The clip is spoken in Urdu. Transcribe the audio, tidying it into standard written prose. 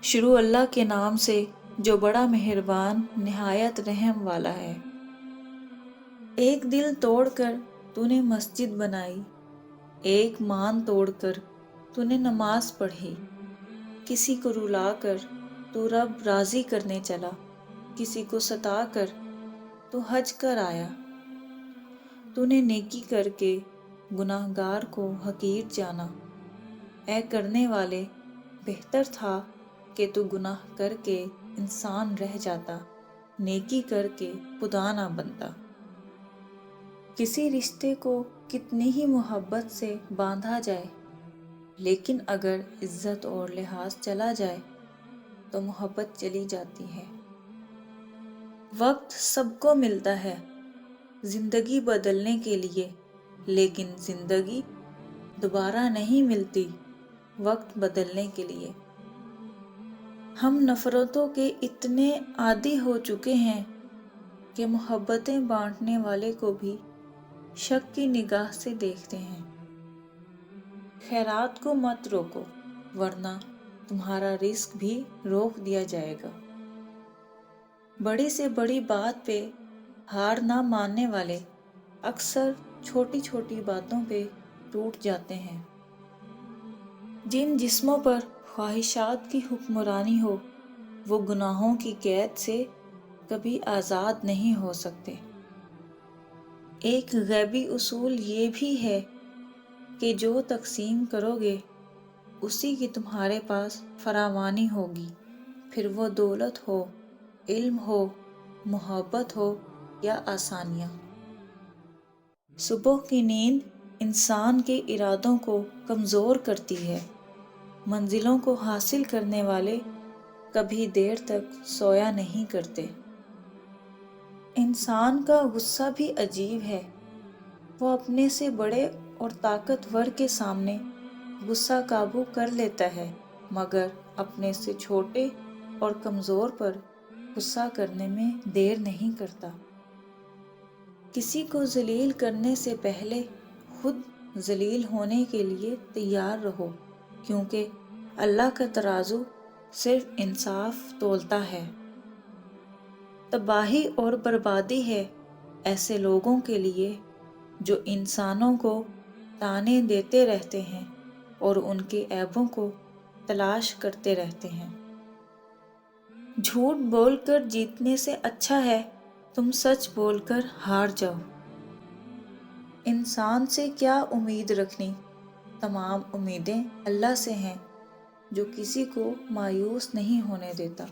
شروع اللہ کے نام سے جو بڑا مہربان نہایت رحم والا ہے۔ ایک دل توڑ کر تو نے مسجد بنائی، ایک مان توڑ کر تو نے نماز پڑھی، کسی کو رلا کر تو رب راضی کرنے چلا، کسی کو ستا کر تو حج کر آیا۔ تو نے نیکی کر کے گناہ گار کو حقیر جانا، اے کرنے والے بہتر تھا کہ تو گناہ کر کے انسان رہ جاتا، نیکی کر کے خدا نہ بنتا۔ کسی رشتے کو کتنی ہی محبت سے باندھا جائے، لیکن اگر عزت اور لحاظ چلا جائے تو محبت چلی جاتی ہے۔ وقت سب کو ملتا ہے زندگی بدلنے کے لیے، لیکن زندگی دوبارہ نہیں ملتی وقت بدلنے کے لیے۔ ہم نفرتوں کے اتنے عادی ہو چکے ہیں کہ محبتیں بانٹنے والے کو بھی شک کی نگاہ سے دیکھتے ہیں۔ خیرات کو مت روکو ورنہ تمہارا رزق بھی روک دیا جائے گا۔ بڑی سے بڑی بات پہ ہار نہ ماننے والے اکثر چھوٹی چھوٹی باتوں پہ ٹوٹ جاتے ہیں۔ جن جسموں پر خواہشات کی حکمرانی ہو وہ گناہوں کی قید سے کبھی آزاد نہیں ہو سکتے۔ ایک غیبی اصول یہ بھی ہے کہ جو تقسیم کرو گے اسی کی تمہارے پاس فراوانی ہوگی، پھر وہ دولت ہو، علم ہو، محبت ہو یا آسانیاں۔ صبح کی نیند انسان کے ارادوں کو کمزور کرتی ہے۔ منزلوں کو حاصل کرنے والے کبھی دیر تک سویا نہیں کرتے۔ انسان کا غصہ بھی عجیب ہے، وہ اپنے سے بڑے اور طاقتور کے سامنے غصہ قابو کر لیتا ہے، مگر اپنے سے چھوٹے اور کمزور پر غصہ کرنے میں دیر نہیں کرتا۔ کسی کو ذلیل کرنے سے پہلے خود ذلیل ہونے کے لیے تیار رہو، کیونکہ اللہ کا ترازو صرف انصاف تولتا ہے۔ تباہی اور بربادی ہے ایسے لوگوں کے لیے جو انسانوں کو طعنے دیتے رہتے ہیں اور ان کے عیبوں کو تلاش کرتے رہتے ہیں۔ جھوٹ بول کر جیتنے سے اچھا ہے تم سچ بول کر ہار جاؤ۔ انسان سے کیا امید رکھنی، تمام امیدیں اللہ سے ہیں جو کسی کو مایوس نہیں ہونے دیتا۔